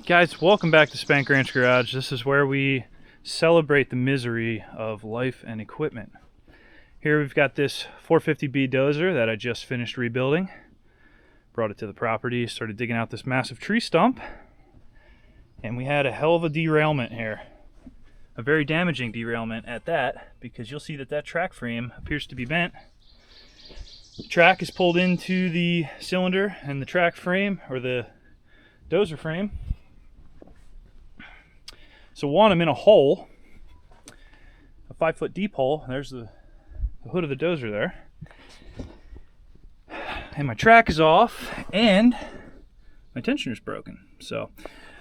Guys, welcome back to Spank Ranch Garage. This is where we celebrate the misery of life and equipment. Here we've got this 450B Dozer that I just finished rebuilding. Brought it to the property, started digging out this massive tree stump, and we had a hell of a derailment here. A very damaging derailment at that, because you'll see that that track frame appears to be bent. The track is pulled into the cylinder and the track frame, or the Dozer frame. So one, I'm in a hole, a 5-foot deep hole. There's the hood of the Dozer there. And my track is off and my tensioner's broken. So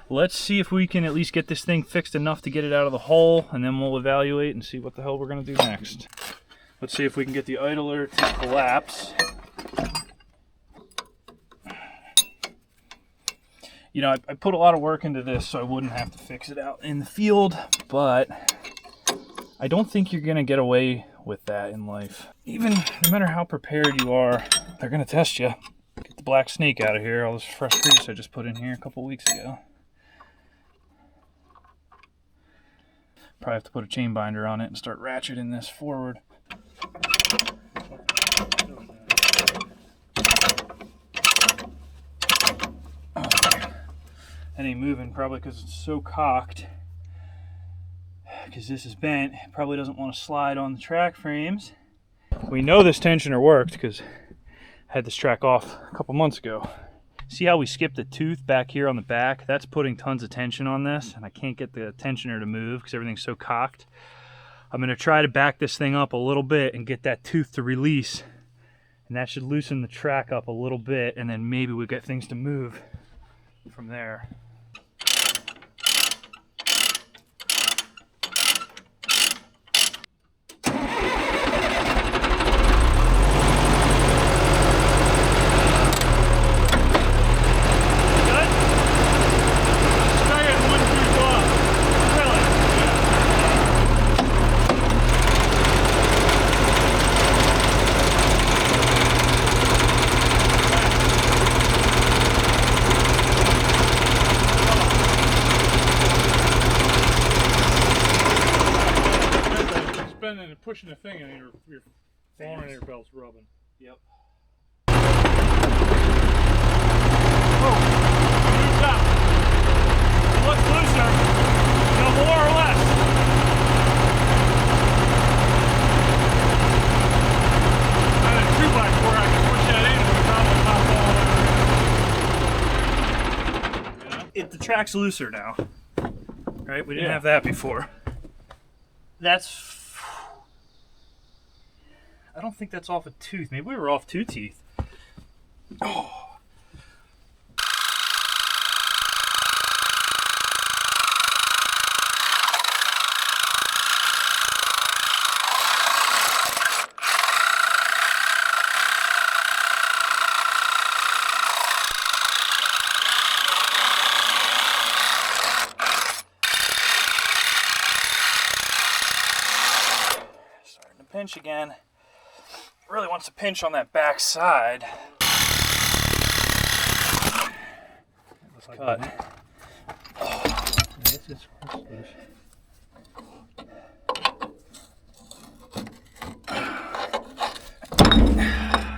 let's see if we can at least get this thing fixed enough to get it out of the hole, and then we'll evaluate and see what the hell we're gonna do next. Let's see if we can get the idler to collapse. You know, I put a lot of work into this so I wouldn't have to fix it out in the field, but I don't think you're gonna get away with that in life. Even no matter how prepared you are, they're gonna test you. Get the black snake out of here, all this fresh grease I just put in here a couple weeks ago. Probably have to put a chain binder on it and start ratcheting this forward. That ain't moving, probably because it's so cocked. Because this is bent, it probably doesn't want to slide on the track frames. We know this tensioner worked because I had this track off a couple months ago. See how we skipped the tooth back here on the back? That's putting tons of tension on this, and I can't get the tensioner to move because everything's so cocked. I'm going to try to back this thing up a little bit and get that tooth to release, and that should loosen the track up a little bit, and then maybe we'll get things to move from there. And pushing the thing, and your phone and your belt's rubbing. Yep. Oh, loose up. What's looser? No more or less? I had a 2x4. I can push that in, and the top will pop all over. The track's looser now. Right? We didn't have that before. That's... I don't think that's off a tooth. Maybe we were off 2 teeth. Oh. Starting to pinch again. Really wants to pinch on that back side. Let's cut.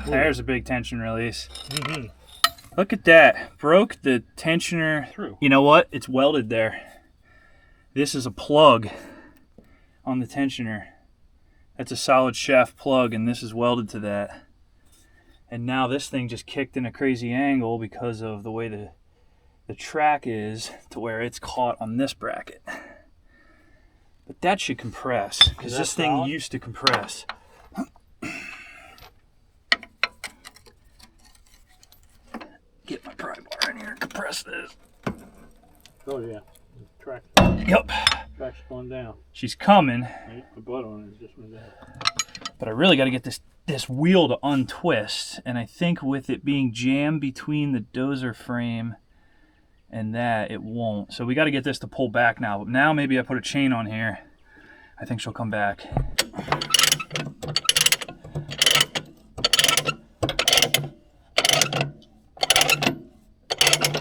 There's a big tension release. Mm-hmm. Look at that. Broke the tensioner through. You know what? It's welded there. This is a plug on the tensioner. That's a solid shaft plug, and this is welded to that. And now this thing just kicked in a crazy angle because of the way the track is, to where it's caught on this bracket. But that should compress, because this thing used to compress. Get my pry bar in here and compress this. Oh yeah, track. Yep. Track's going down. She's coming. The butt on it just went down. But I really got to get this wheel to untwist, and I think with it being jammed between the Dozer frame and that, it won't. So we got to get this to pull back now. But now maybe I put a chain on here. I think she'll come back.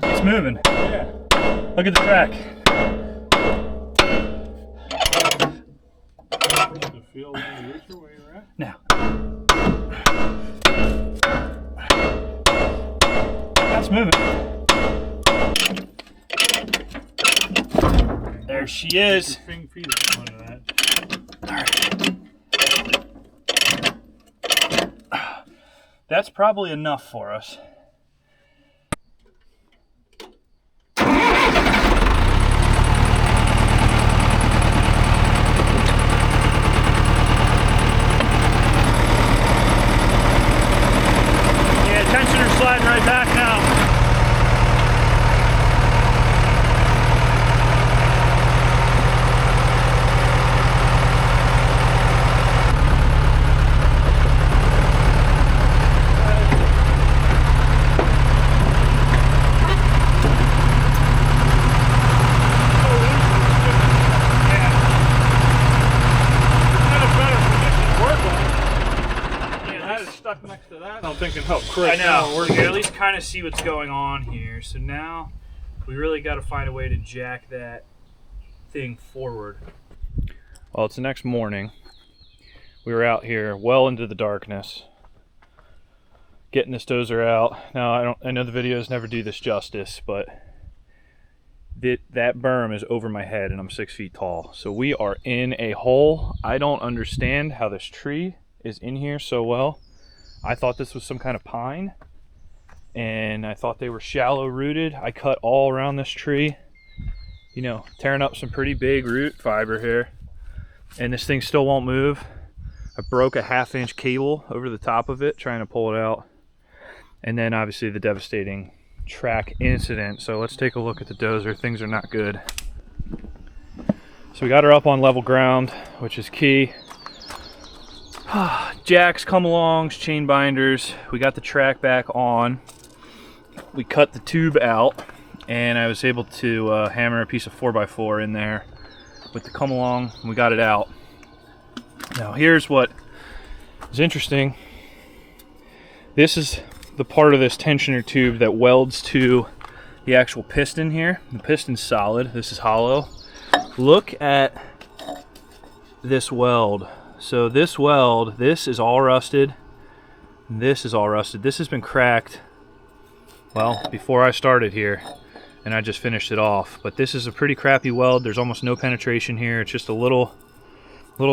It's moving. Yeah. Look at the track. The field any richer where you're at? Now. That's moving. There she is. Feet up under that. That's probably enough for us. Yeah, tensioner's sliding right back now. Next to that, I'm thinking, oh, I Chris, know. we're We can at least kind of see what's going on here. So now we really got to find a way to jack that thing forward. Well, it's the next morning. We were out here well into the darkness, getting this dozer out. Now I know the videos never do this justice, but that berm is over my head and I'm 6 feet tall. So we are in a hole. I don't understand how this tree is in here so well. I thought this was some kind of pine, and I thought they were shallow rooted. I cut all around this tree, you know, tearing up some pretty big root fiber here, and this thing still won't move. I broke a 1/2 inch cable over the top of it trying to pull it out, and then obviously the devastating track incident. So let's take a look at the dozer. Things are not good. So we got her up on level ground, which is key. Jacks, come alongs, chain binders. We got the track back on. We cut the tube out, and I was able to hammer a piece of 4x4 in there with the come along, and we got it out. Now here's what is interesting. This is the part of this tensioner tube that welds to the actual piston here. The piston's solid. This is hollow. Look at this weld. So this weld, this is all rusted. This is all rusted. This has been cracked, well, before I started here, and I just finished it off. But this is a pretty crappy weld. There's almost no penetration here. It's just a little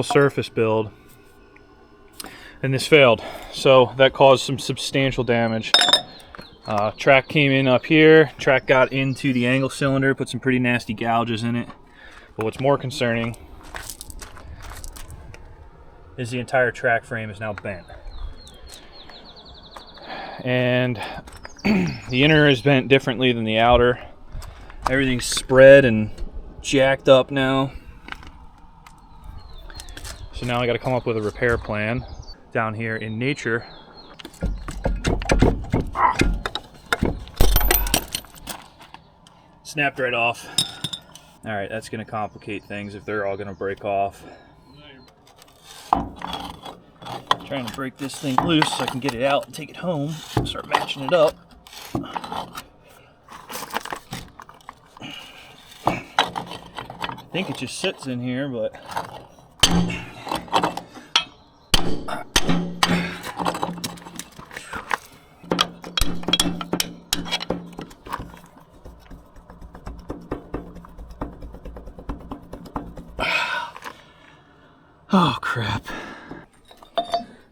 surface build. And this failed. So that caused some substantial damage. Track came in up here. Track got into the angle cylinder, put some pretty nasty gouges in it. But what's more concerning is the entire track frame is now bent. And the inner is bent differently than the outer. Everything's spread and jacked up now. So now I got to come up with a repair plan. Down here in nature, snapped right off. All right, that's going to complicate things if they're all going to break off. Trying to break this thing loose so I can get it out and take it home, start matching it up. I think it just sits in here, but oh crap.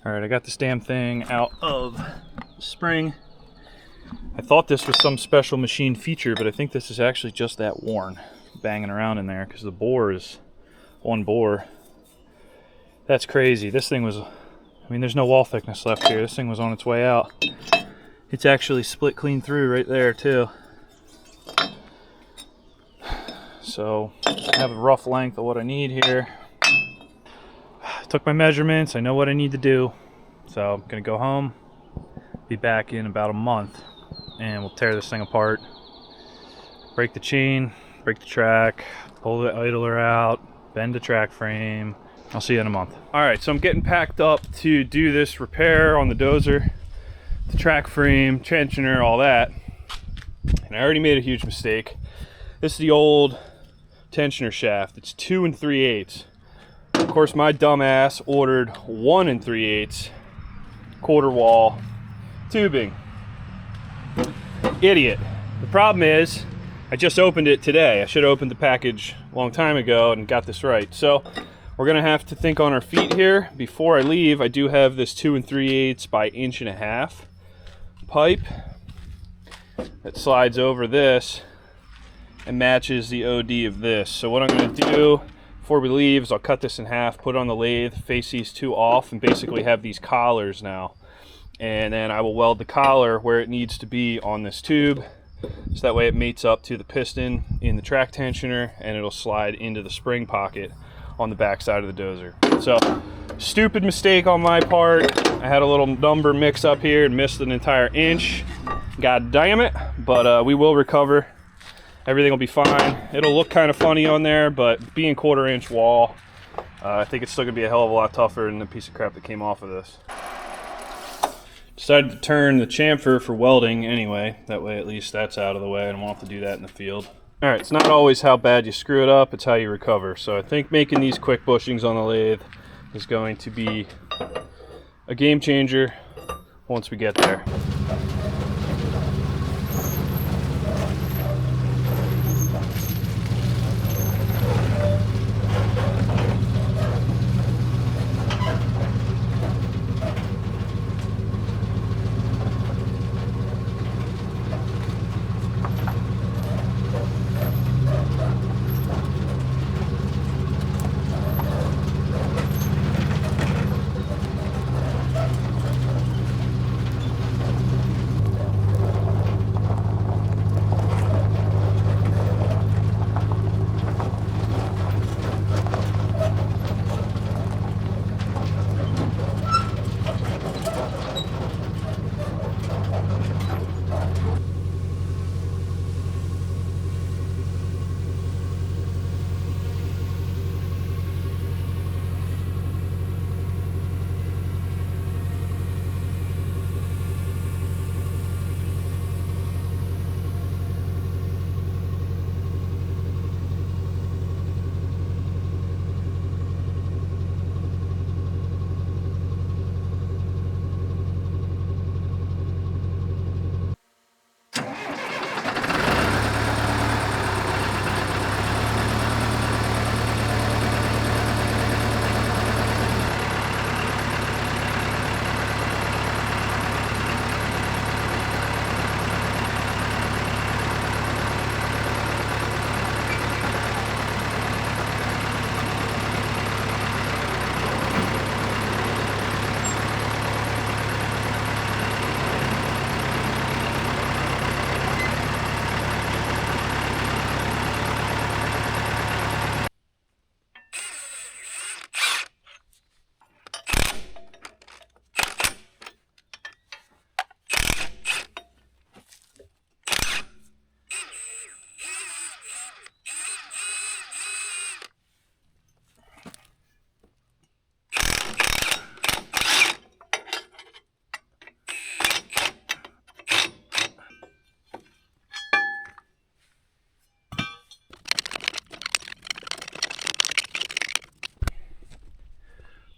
Alright, I got this damn thing out of the spring. I thought this was some special machine feature, but I think this is actually just that worn, banging around in there, because the bore is one bore. That's crazy. This thing was, I mean, there's no wall thickness left here. This thing was on its way out. It's actually split clean through right there too. So I have a rough length of what I need here. Took my measurements, I know what I need to do. So I'm gonna go home, be back in about a month, and we'll tear this thing apart. Break the chain, break the track, pull the idler out, bend the track frame. I'll see you in a month. All right, so I'm getting packed up to do this repair on the dozer, the track frame, tensioner, all that. And I already made a huge mistake. This is the old tensioner shaft. It's 2 3/8. Of course, my dumbass ordered 1 3/8 quarter wall tubing. Idiot. The problem is, I just opened it today. I should have opened the package a long time ago and got this right. So we're gonna have to think on our feet here. Before I leave, I do have this 2 3/8 by 1.5 inch pipe that slides over this and matches the OD of this. So what I'm gonna do before we leave is I'll cut this in half, put it on the lathe, face these two off, and basically have these collars now. And then I will weld the collar where it needs to be on this tube, so that way it mates up to the piston in the track tensioner and it'll slide into the spring pocket on the back side of the Dozer. So, stupid mistake on my part. I had a little number mix up here and missed an entire inch. God damn it, but we will recover. Everything will be fine. It'll look kind of funny on there, but being 1/4 inch wall, I think it's still gonna be a hell of a lot tougher than the piece of crap that came off of this. Decided to turn the chamfer for welding anyway. That way at least that's out of the way and I won't have to do that in the field. All right, it's not always how bad you screw it up, it's how you recover. So I think making these quick bushings on the lathe is going to be a game changer once we get there.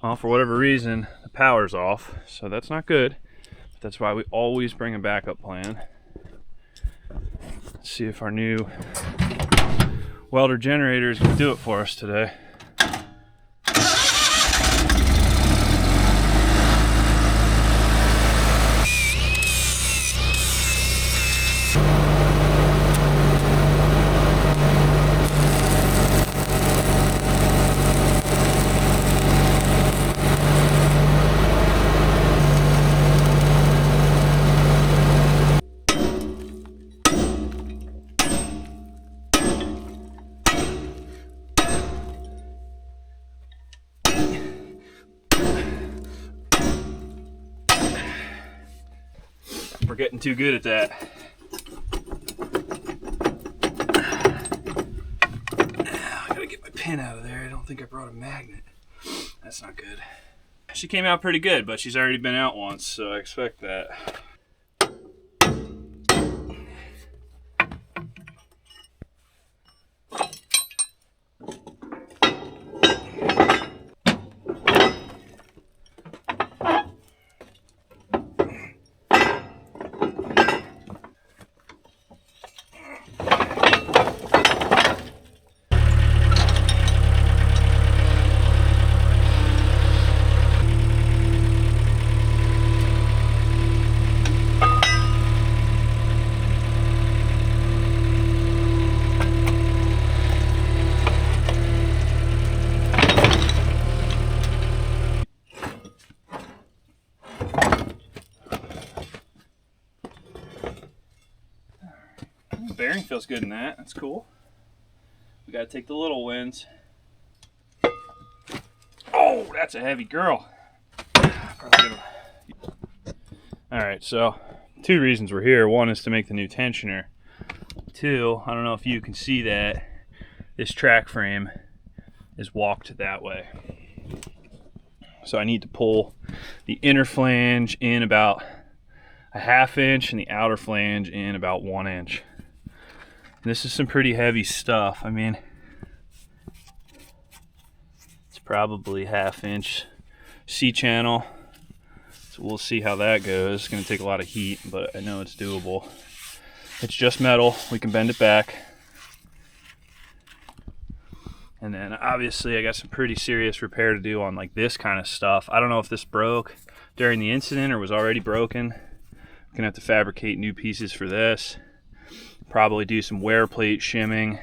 Well, for whatever reason, the power's off, so that's not good. But that's why we always bring a backup plan. Let's see if our new welder generator is going to do it for us today. We're getting too good at that. I gotta get my pin out of there. I don't think I brought a magnet. That's not good. She came out pretty good, but she's already been out once, so I expect that. feels good in that. That's cool. We gotta take the little wins. Oh, that's a heavy girl. Alright, so 2 reasons we're here. 1 is to make the new tensioner. 2, I don't know if you can see that, this track frame is walked that way. So I need to pull the inner flange in about a 1/2 inch and the outer flange in about 1 inch. And this is some pretty heavy stuff. I mean, it's probably 1/2 inch C-channel. So we'll see how that goes. It's gonna take a lot of heat, but I know it's doable. It's just metal, we can bend it back. And then obviously I got some pretty serious repair to do on like this kind of stuff. I don't know if this broke during the incident or was already broken. I'm gonna have to fabricate new pieces for this. Probably do some wear plate shimming.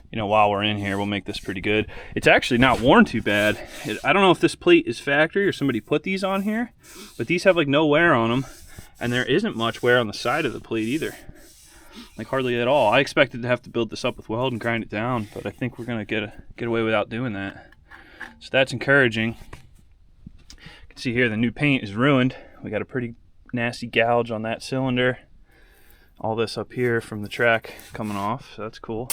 You know, while we're in here, we'll make this pretty good. It's actually not worn too bad. I don't know if this plate is factory or somebody put these on here, but these have like no wear on them, and there isn't much wear on the side of the plate either. Like hardly at all. I expected to have to build this up with weld and grind it down, but I think we're gonna get away without doing that. So that's encouraging. You can see here the new paint is ruined. We got a pretty nasty gouge on that cylinder. All this up here from the track coming off, so that's cool.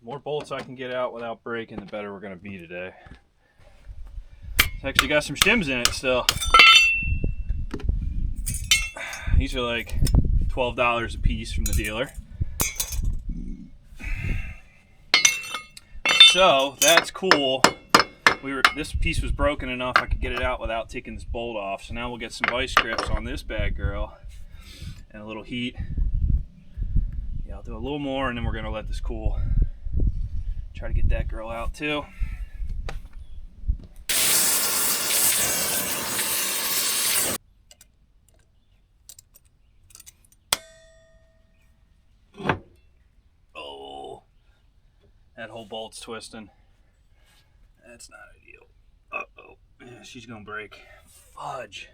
More bolts I can get out without breaking, the better we're gonna be today. It's actually got some shims in it still. These are like $12 a piece from the dealer. So that's cool. This piece was broken enough I could get it out without taking this bolt off. So now we'll get some vice grips on this bad girl and a little heat. Yeah, I'll do a little more and then we're gonna let this cool. Try to get that girl out too. Oh, that whole bolt's twisting. That's not ideal. Uh-oh, yeah, she's gonna break. Fudge.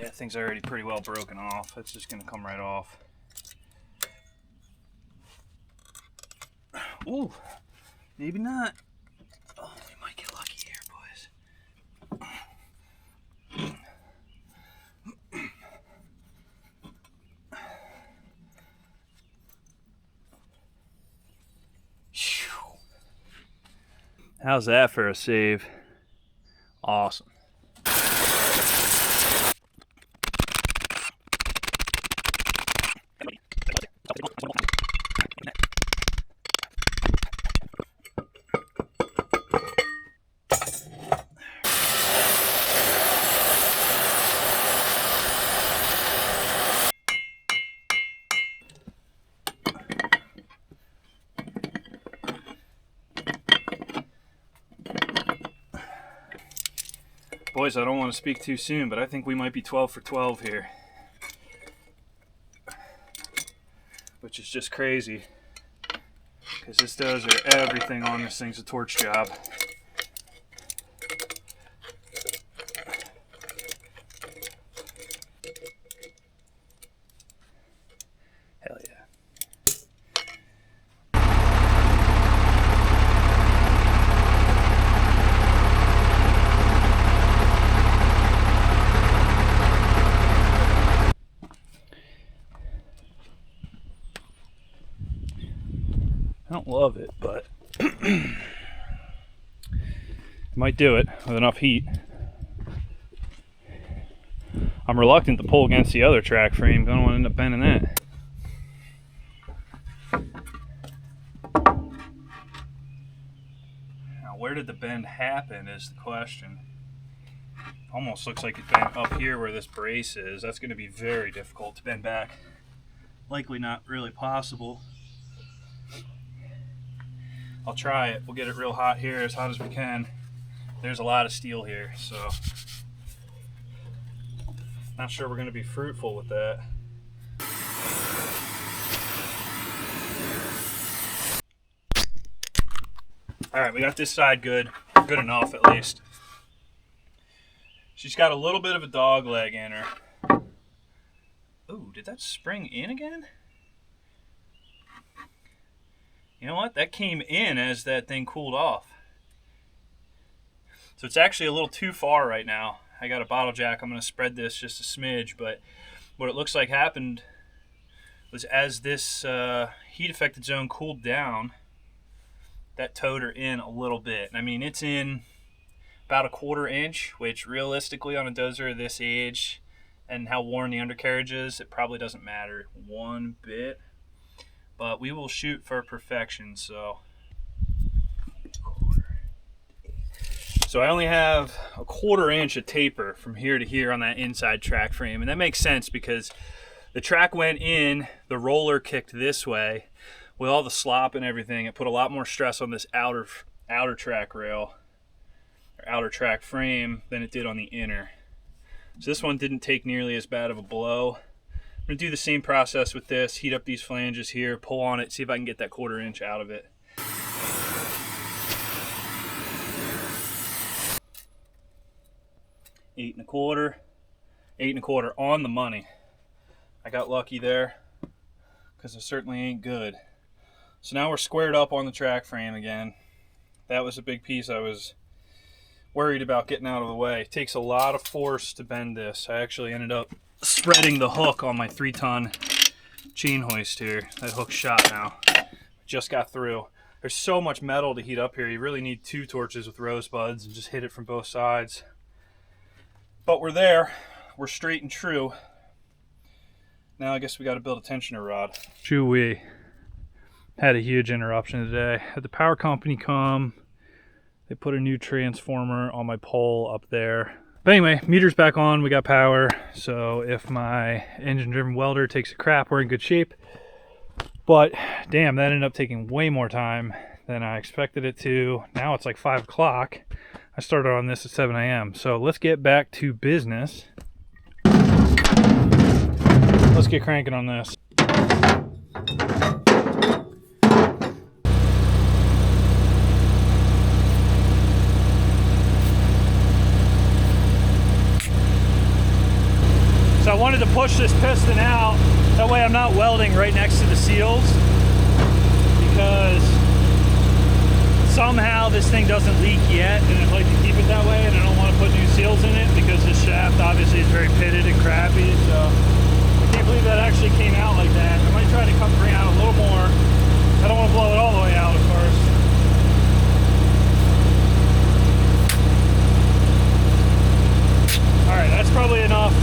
Yeah, things are already pretty well broken off. It's just gonna come right off. Ooh, maybe not. Oh, we might get lucky here, boys. How's that for a save? Awesome. Boys, I don't want to speak too soon, but I think we might be 12 for 12 here. Which is just crazy. Because this Dozer, everything on this thing's a torch job. Hell yeah. I don't love it, but might do it with enough heat. I'm reluctant to pull against the other track frame. I don't want to end up bending that. Now, where did the bend happen is the question. Almost looks like it bent up here where this brace is. That's going to be very difficult to bend back. Likely not really possible. I'll try it. We'll get it real hot here, as hot as we can. There's a lot of steel here, so not sure we're going to be fruitful with that. All right, we got this side good enough at least. She's got a little bit of a dog leg in her. Ooh, did that spring in again? You know what? That came in as that thing cooled off. So it's actually a little too far right now. I got a bottle jack. I'm going to spread this just a smidge, but what it looks like happened was as this heat affected zone cooled down, that towed her in a little bit. I mean, it's in about a 1/4 inch, which realistically on a dozer of this age and how worn the undercarriage is, it probably doesn't matter one bit. But we will shoot for perfection, so I only have a 1/4 inch of taper from here to here on that inside track frame, and that makes sense because the track went in, the roller kicked this way with all the slop and everything. It put a lot more stress on this outer track rail or outer track frame than it did on the inner. So this one didn't take nearly as bad of a blow. I'm going to do the same process with this, heat up these flanges here, pull on it, see if I can get that 1/4 inch out of it. Eight and a quarter on the money. I got lucky there because it certainly ain't good. So now we're squared up on the track frame again. That was a big piece I was worried about getting out of the way. It takes a lot of force to bend this. I actually ended up spreading the hook on my 3-ton chain hoist here. That hook's shot now. Just got through. There's so much metal to heat up here. You really need 2 torches with rosebuds and just hit it from both sides. But we're there. We're straight and true. Now I guess we got to build a tensioner rod. We had a huge interruption today. Had the power company come. They put a new transformer on my pole up there. But anyway, meter's back on. We got power. So if my engine-driven welder takes a crap, we're in good shape. But damn, that ended up taking way more time than I expected it to. Now it's like 5 o'clock. I started on this at 7 a.m. So let's get back to business. Let's get cranking on this. So I wanted to push this piston out. That way I'm not welding right next to the seals, because somehow this thing doesn't leak yet, and I'd like to keep it that way, and I don't want to put new seals in it because this shaft obviously is very pitted and crappy. So I can't believe that actually came out like that. I might try to bring out a little more. I don't want to blow it all the way out, of course. All right, that's probably enough.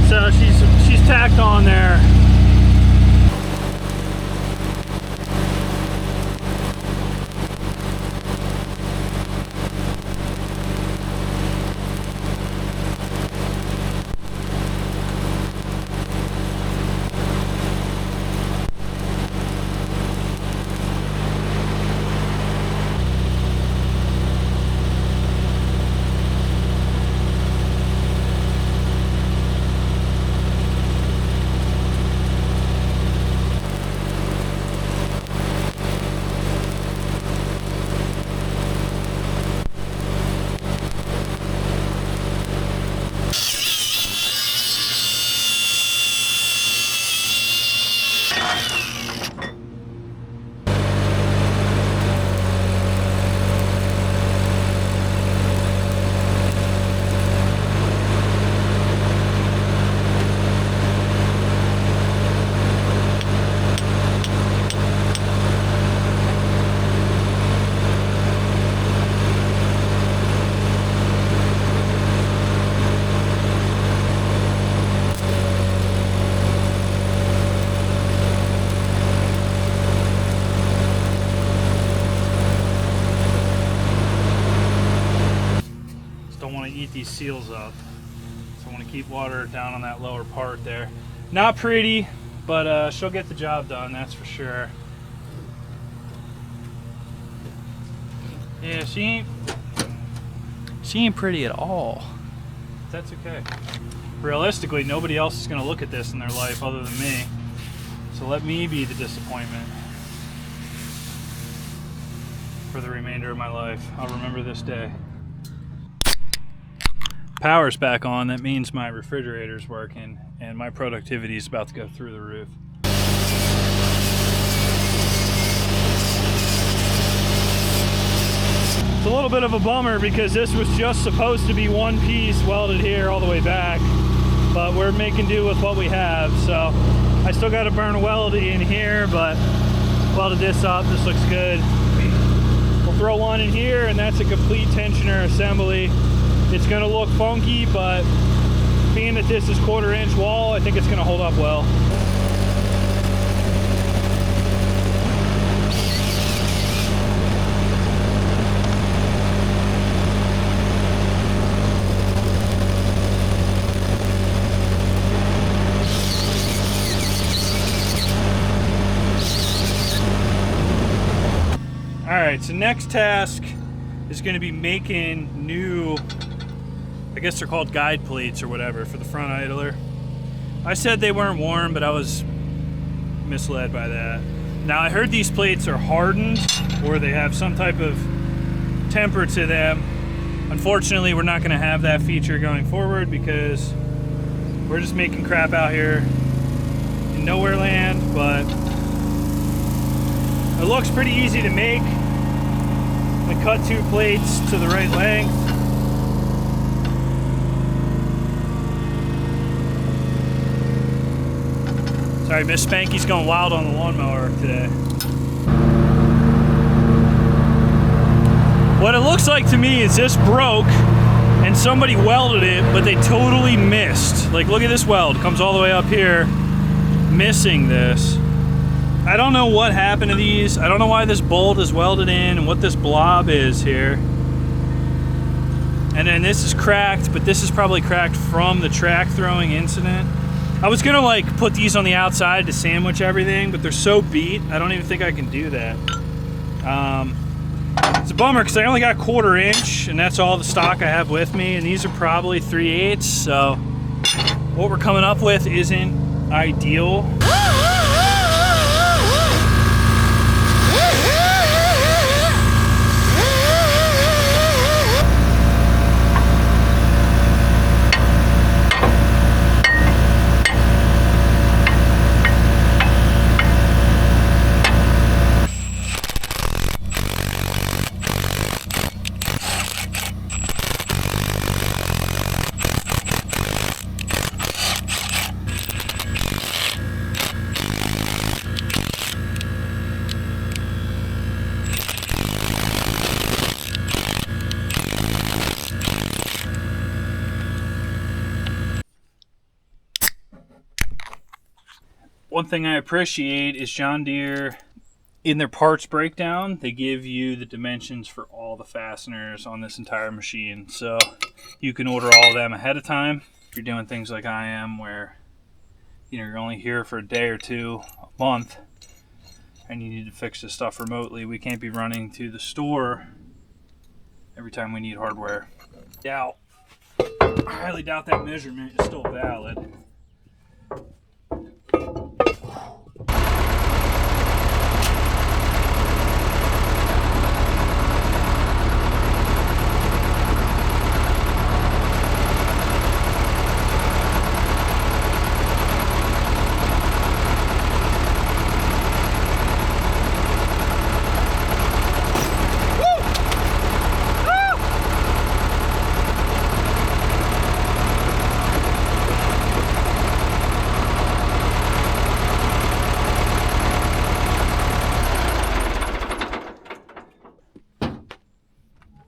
So she's tacked on there. eat these seals up. So I want to keep water down on that lower part there. Not pretty, but she'll get the job done, that's for sure. Yeah, she ain't pretty at all. That's okay. Realistically, nobody else is gonna look at this in their life other than me. So let me be the disappointment for the remainder of my life. I'll remember this day. Power's back on. That means my refrigerator's working and my productivity is about to go through the roof. It's a little bit of a bummer because this was just supposed to be one piece welded here all the way back, but we're making do with what we have. So I still got to burn a weld in here, but welded this up. This looks good. We'll throw one in here and that's a complete tensioner assembly. It's going to look funky, but being that this is 1/4 inch wall, I think it's going to hold up well. Alright, so next task is going to be making new, I guess they're called guide plates or whatever, for the front idler. I said they weren't warm, but I was misled by that. Now I heard these plates are hardened, or they have some type of temper to them. Unfortunately, we're not going to have that feature going forward because we're just making crap out here in nowhere land, but it looks pretty easy to make. I cut 2 plates to the right length. Sorry, Miss Spanky's going wild on the lawnmower today. What it looks like to me is this broke and somebody welded it, but they totally missed. Like, look at this weld, comes all the way up here, missing this. I don't know what happened to these. I don't know why this bolt is welded in and what this blob is here. And then this is cracked, but this is probably cracked from the track throwing incident. I was gonna like put these on the outside to sandwich everything, but they're so beat, I don't even think I can do that. It's a bummer because I only got 1/4 inch and that's all the stock I have with me, and these are probably 3/8, so what we're coming up with isn't ideal. One thing I appreciate is John Deere, in their parts breakdown, they give you the dimensions for all the fasteners on this entire machine. So you can order all of them ahead of time. If you're doing things like I am, where you're only here for a day or two a month and you need to fix this stuff remotely, we can't be running to the store every time we need hardware. I highly doubt that measurement is still valid.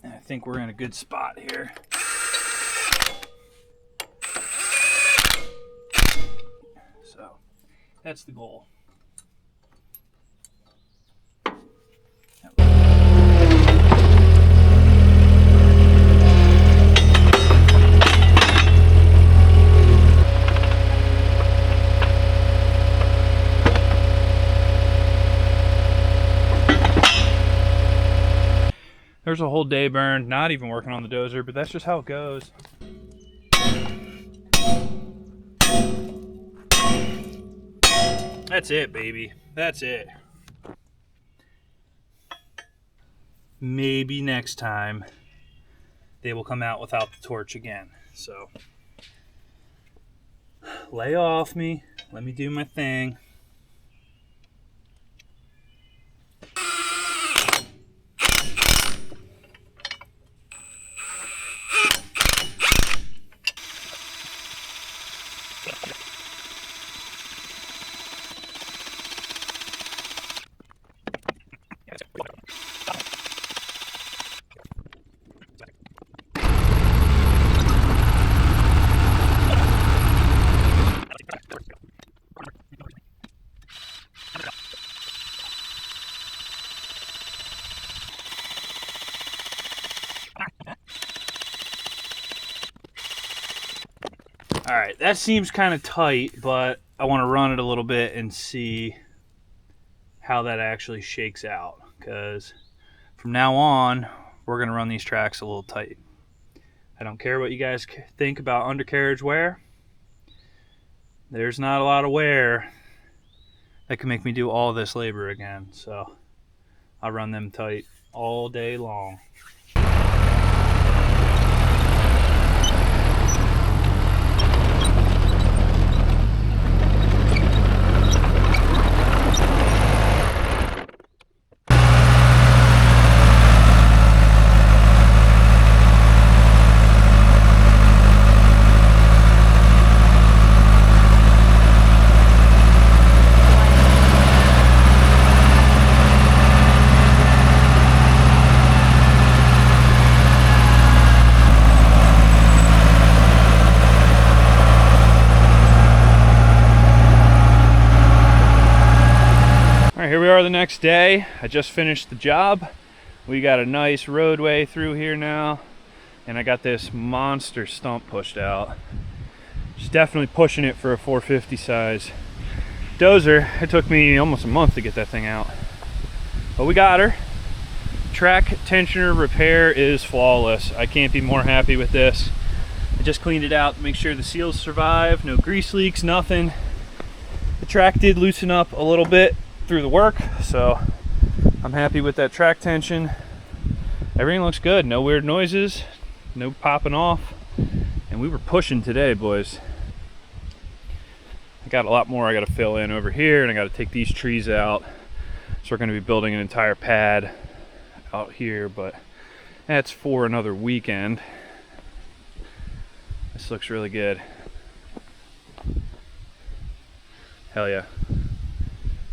I think we're in a good spot here. So that's the goal. There's a whole day burned, not even working on the dozer, but that's just how it goes. That's it, baby. That's it. Maybe next time they will come out without the torch again. So lay off me. Let me do my thing. All right, that seems kind of tight, but I want to run it a little bit and see how that actually shakes out, because from now on, we're going to run these tracks a little tight. I don't care what you guys think about undercarriage wear. There's not a lot of wear that can make me do all this labor again, so I'll run them tight all day long. Here we are the next day. I just finished the job. We got a nice roadway through here now, and I got this monster stump pushed out. Just definitely pushing it for a 450 size dozer. It took me almost a month to get that thing out, but we got her. Track tensioner repair is flawless. I can't be more happy with this. I just cleaned it out to make sure the seals survive, no grease leaks, nothing. The track did loosen up a little bit through the work, so I'm happy with that track tension. Everything looks good, no weird noises, no popping off, and we were pushing today, boys. I got a lot more I got to fill in over here, and I got to take these trees out, so we're going to be building an entire pad out here, but that's for another weekend. This looks really good. Hell yeah.